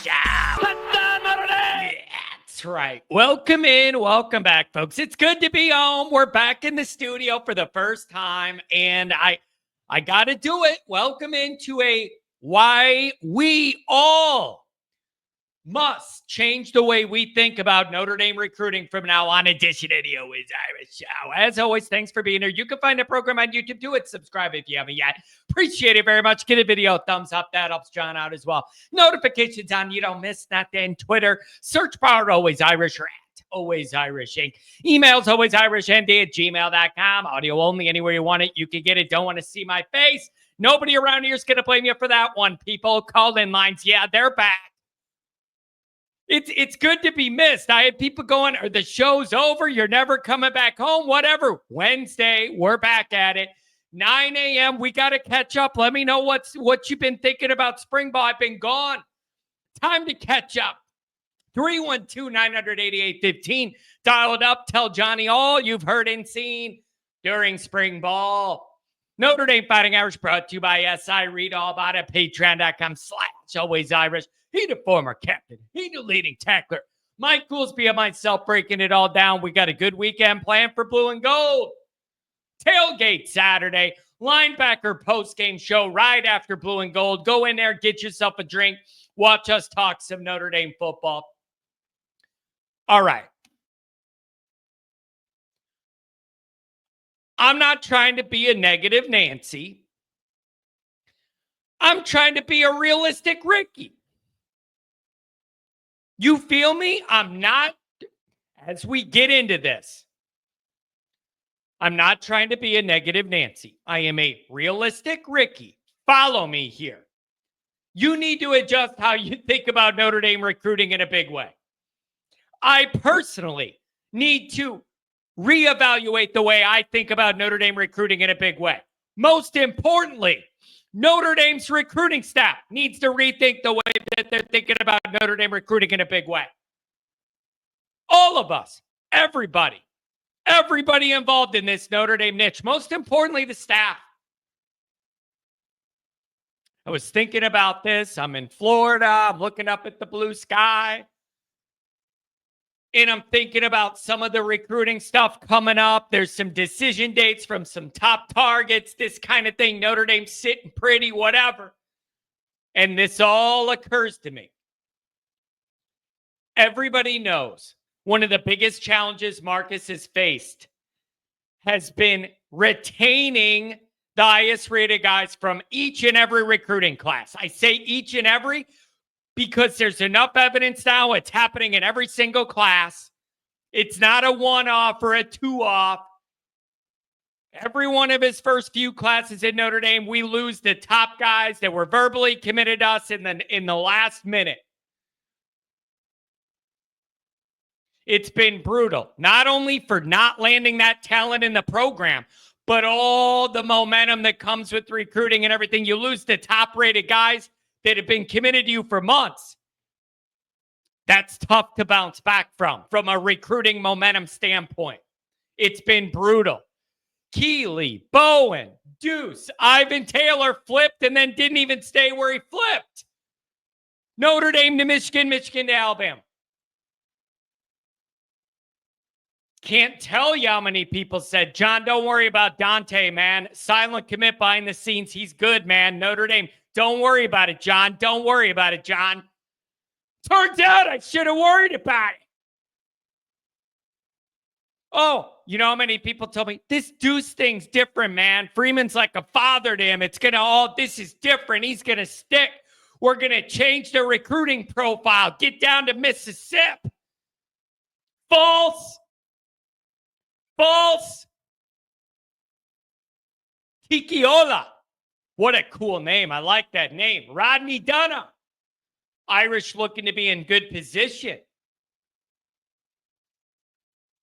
Show. Yeah, that's right. Welcome in. Welcome back, folks. It's good to be home. We're back in the studio for the first time, and I got to do it. Welcome into a why we all must change the way we think about Notre Dame recruiting from now on edition of the Always Irish Show. As always, thanks for being here. You can find the program on YouTube. Do it. Subscribe if you haven't yet. Appreciate it very much. Get a video thumbs up. That helps John out as well. Notifications on. You don't miss nothing. Twitter. Search bar Always Irish or at Always Irish Inc. Emails alwaysirishnd@gmail.com. Audio only. Anywhere you want it, you can get it. Don't want to see my face. Nobody around here is going to blame you for that one. People, call-in lines. Yeah, they're back. It's good to be missed. I had people going, the show's over. You're never coming back home. Whatever. Wednesday, we're back at it. 9 a.m. We got to catch up. Let me know what you've been thinking about spring ball. I've been gone. Time to catch up. 312-988-15. Dial it up. Tell Johnny all you've heard and seen during spring ball. Notre Dame Fighting Irish brought to you by SI. Read all about it. Patreon.com/AlwaysIrish. He the former captain. He the leading tackler. Mike Goolsby and myself breaking it all down. We got a good weekend planned for blue and gold. Tailgate Saturday. Linebacker post-game show right after blue and gold. Go in there, get yourself a drink. Watch us talk some Notre Dame football. All right. I'm not trying to be a negative Nancy. I'm trying to be a realistic Ricky. You feel me? I'm not, as we get into this, I'm not trying to be a negative Nancy. I am a realistic Ricky. Follow me here. You need to adjust how you think about Notre Dame recruiting in a big way. I personally need to reevaluate the way I think about Notre Dame recruiting in a big way. Most importantly, Notre Dame's recruiting staff needs to rethink the way that they're thinking about Notre Dame recruiting in a big way. All of us, everybody involved in this Notre Dame niche. Most importantly, the staff. I was thinking about this. I'm in Florida. I'm looking up at the blue sky. And I'm thinking about some of the recruiting stuff coming up. There's some decision dates from some top targets, this kind of thing. Notre Dame sitting pretty, whatever. And this all occurs to me. Everybody knows one of the biggest challenges Marcus has faced has been retaining the highest rated guys from each and every recruiting class. I say each and every because there's enough evidence now. It's happening in every single class. It's not a one-off or a two-off. Every one of his first few classes in Notre Dame, we lose the top guys that were verbally committed to us in the last minute. It's been brutal, not only for not landing that talent in the program, but all the momentum that comes with recruiting and everything. You lose the top-rated guys that have been committed to you for months. That's tough to bounce back from a recruiting momentum standpoint. It's been brutal. Keeley, Bowen, Deuce, Ivan Taylor flipped and then didn't even stay where he flipped. Notre Dame to Michigan, Michigan to Alabama. Can't tell you how many people said, John, don't worry about Dante, man. Silent commit behind the scenes. He's good, man. Notre Dame. Don't worry about it, John. Don't worry about it, John. Turns out I should have worried about it. Oh, you know how many people told me, this Deuce thing's different, man. Freeman's like a father to him. This is different. He's going to stick. We're going to change the recruiting profile. Get down to Mississippi. False. Kikiola. What a cool name. I like that name. Rodney Dunham. Irish looking to be in good position.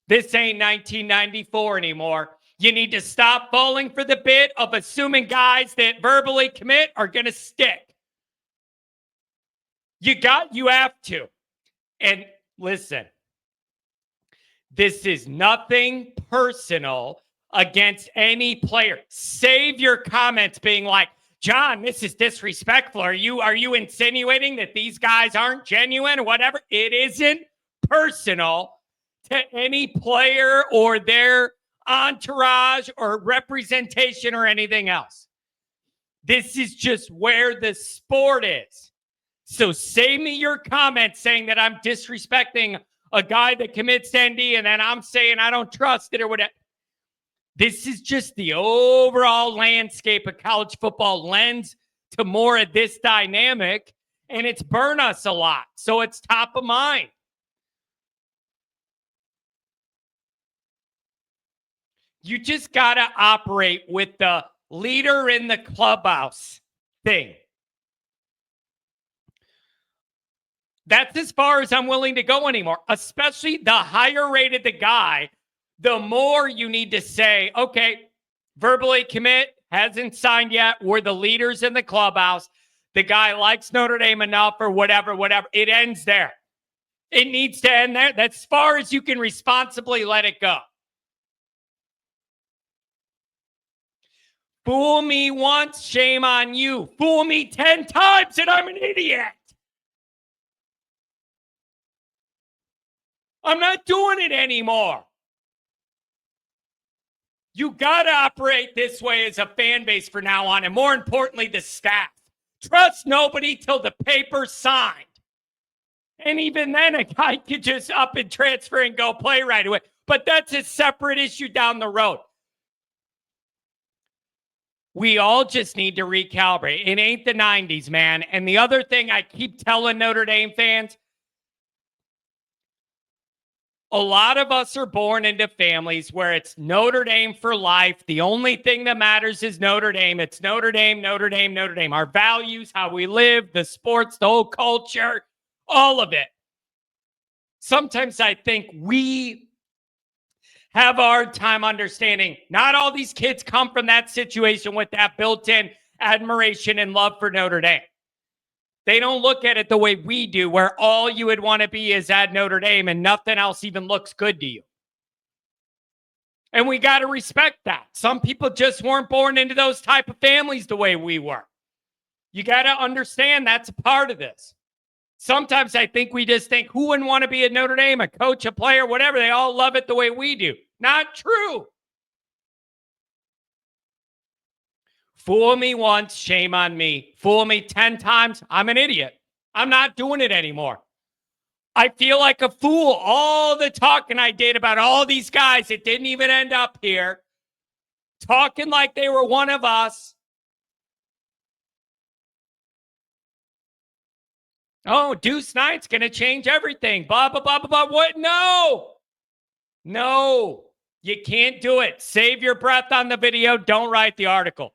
This ain't 1994 anymore. You need to stop falling for the bit of assuming guys that verbally commit are going to stick. You have to. And listen, this is nothing personal against any player. Save your comments being like, John, this is disrespectful. Are you insinuating that these guys aren't genuine or whatever? It isn't personal to any player or their entourage or representation or anything else. This is just where the sport is. So save me your comments saying that I'm disrespecting a guy that commits ND and then I'm saying I don't trust it or whatever. This is just the overall landscape of college football lends to more of this dynamic, and it's burned us a lot. So it's top of mind. You just got to operate with the leader in the clubhouse thing. That's as far as I'm willing to go anymore, especially the higher rated the guy, the more you need to say, okay, verbally commit, hasn't signed yet. We're the leaders in the clubhouse. The guy likes Notre Dame enough or whatever. It ends there. It needs to end there. That's as far as you can responsibly let it go. Fool me once, shame on you. Fool me 10 times and I'm an idiot. I'm not doing it anymore. You got to operate this way as a fan base for now on, and more importantly, the staff. Trust nobody till the paper's signed. And even then, a guy could just up and transfer and go play right away. But that's a separate issue down the road. We all just need to recalibrate. It ain't the 90s, man. And the other thing I keep telling Notre Dame fans, a lot of us are born into families where it's Notre Dame for life. The only thing that matters is Notre Dame. It's Notre Dame, Notre Dame, Notre Dame. Our values, how we live, the sports, the whole culture, all of it. Sometimes I think we have a hard time understanding not all these kids come from that situation with that built-in admiration and love for Notre Dame. They don't look at it the way we do, where all you would want to be is at Notre Dame and nothing else even looks good to you. And we got to respect that. Some people just weren't born into those type of families the way we were. You got to understand that's a part of this. Sometimes I think we just think, who wouldn't want to be at Notre Dame, a coach, a player, whatever? They all love it the way we do. Not true. Fool me once, shame on me. Fool me 10 times, I'm an idiot. I'm not doing it anymore. I feel like a fool. All the talking I did about all these guys that didn't even end up here, talking like they were one of us. Oh, Deuce Knight's going to change everything. Blah, blah, blah, blah, blah. What? No, you can't do it. Save your breath on the video. Don't write the article.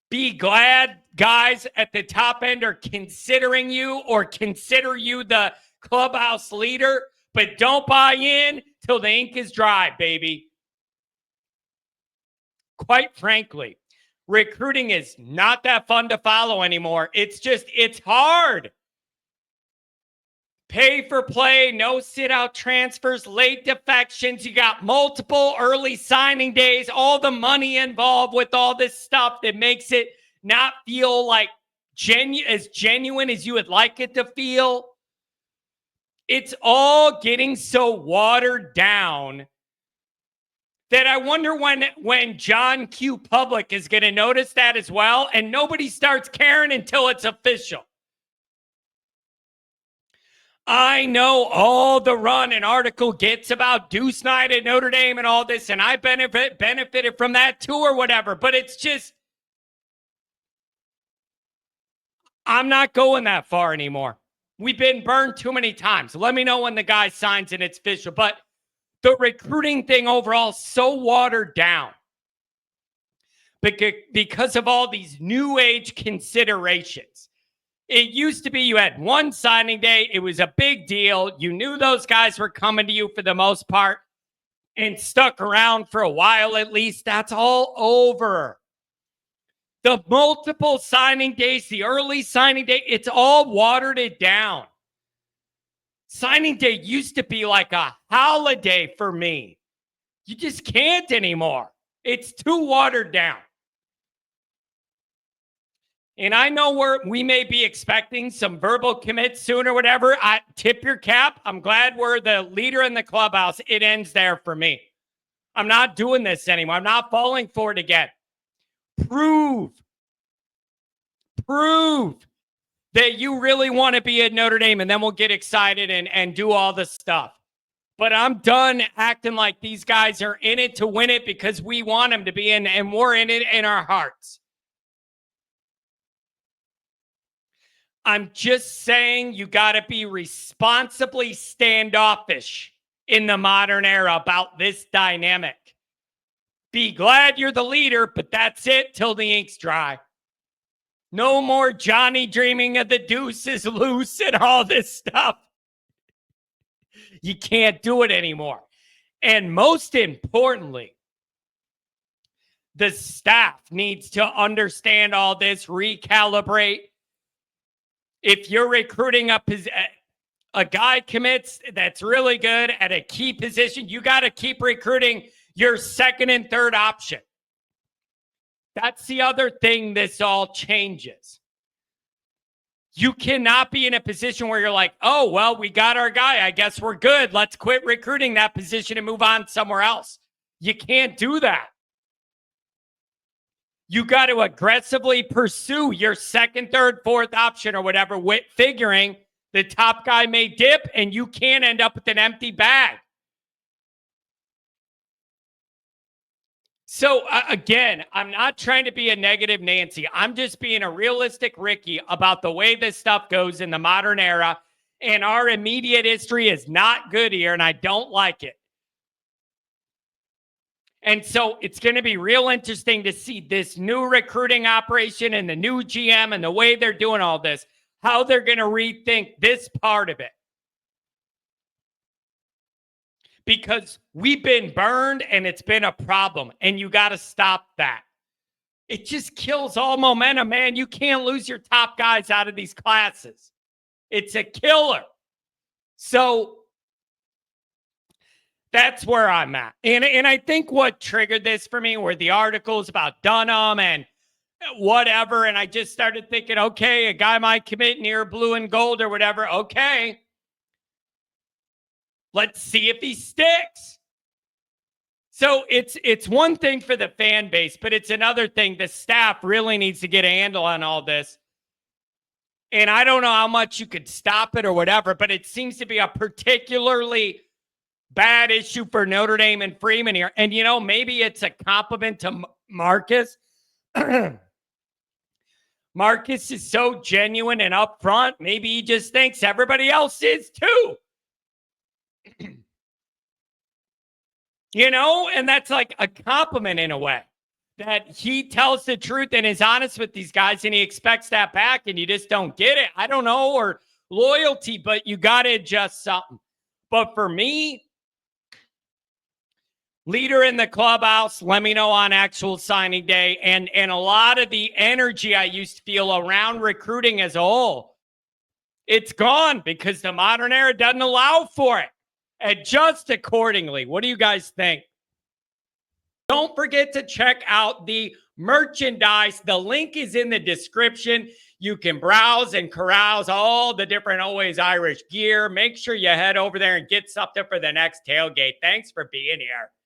Be glad guys at the top end are considering you or consider you the clubhouse leader, but don't buy in till the ink is dry, baby. Quite frankly, recruiting is not that fun to follow anymore. It's hard. Pay for play, no sit-out transfers, late defections. You got multiple early signing days, all the money involved with all this stuff that makes it not feel like as genuine as you would like it to feel. It's all getting so watered down that I wonder when John Q. Public is going to notice that as well, and nobody starts caring until it's official. I know all the run an article gets about Deuce Knight at Notre Dame and all this, and I benefited from that too or whatever, but it's just, I'm not going that far anymore. We've been burned too many times. Let me know when the guy signs and it's official, but the recruiting thing overall is so watered down because of all these new age considerations. It used to be you had one signing day. It was a big deal. You knew those guys were coming to you for the most part and stuck around for a while at least. That's all over. The multiple signing days, the early signing day, it's all watered it down. Signing day used to be like a holiday for me. You just can't anymore. It's too watered down. And I know we may be expecting some verbal commits soon or whatever. I tip your cap. I'm glad we're the leader in the clubhouse. It ends there for me. I'm not doing this anymore. I'm not falling for it again. Prove that you really want to be at Notre Dame, and then we'll get excited and do all this stuff. But I'm done acting like these guys are in it to win it because we want them to be in, and we're in it in our hearts. I'm just saying you got to be responsibly standoffish in the modern era about this dynamic. Be glad you're the leader, but that's it till the ink's dry. No more Johnny dreaming of the deuce is loose and all this stuff. You can't do it anymore. And most importantly, the staff needs to understand all this, recalibrate. If you're recruiting a guy commits that's really good at a key position, you got to keep recruiting your second and third option. That's the other thing this all changes. You cannot be in a position where you're like, oh, well, we got our guy. I guess we're good. Let's quit recruiting that position and move on somewhere else. You can't do that. You got to aggressively pursue your second, third, fourth option or whatever, figuring the top guy may dip and you can't end up with an empty bag. So again, I'm not trying to be a negative Nancy. I'm just being a realistic Ricky about the way this stuff goes in the modern era. And our immediate history is not good here, and I don't like it. And so it's going to be real interesting to see this new recruiting operation and the new GM and the way they're doing all this, how they're going to rethink this part of it. Because we've been burned and it's been a problem, and you got to stop that. It just kills all momentum, man. You can't lose your top guys out of these classes. It's a killer. So that's where I'm at. And I think what triggered this for me were the articles about Dunham and whatever. And I just started thinking, okay, a guy might commit near blue and gold or whatever. Okay. Let's see if he sticks. So it's one thing for the fan base, but it's another thing. The staff really needs to get a handle on all this. And I don't know how much you could stop it or whatever, but it seems to be a particularly bad issue for Notre Dame and Freeman here. And, you know, maybe it's a compliment to Marcus. Marcus is so genuine and upfront. Maybe he just thinks everybody else is too. You know, and that's like a compliment in a way, that he tells the truth and is honest with these guys, and he expects that back, and you just don't get it. I don't know, or loyalty, but you got to adjust something. But for me, leader in the clubhouse, let me know on actual signing day. And a lot of the energy I used to feel around recruiting as a whole, it's gone because the modern era doesn't allow for it. Adjust accordingly. What do you guys think? Don't forget to check out the merchandise. The link is in the description. You can browse and carouse all the different Always Irish gear. Make sure you head over there and get something for the next tailgate. Thanks for being here.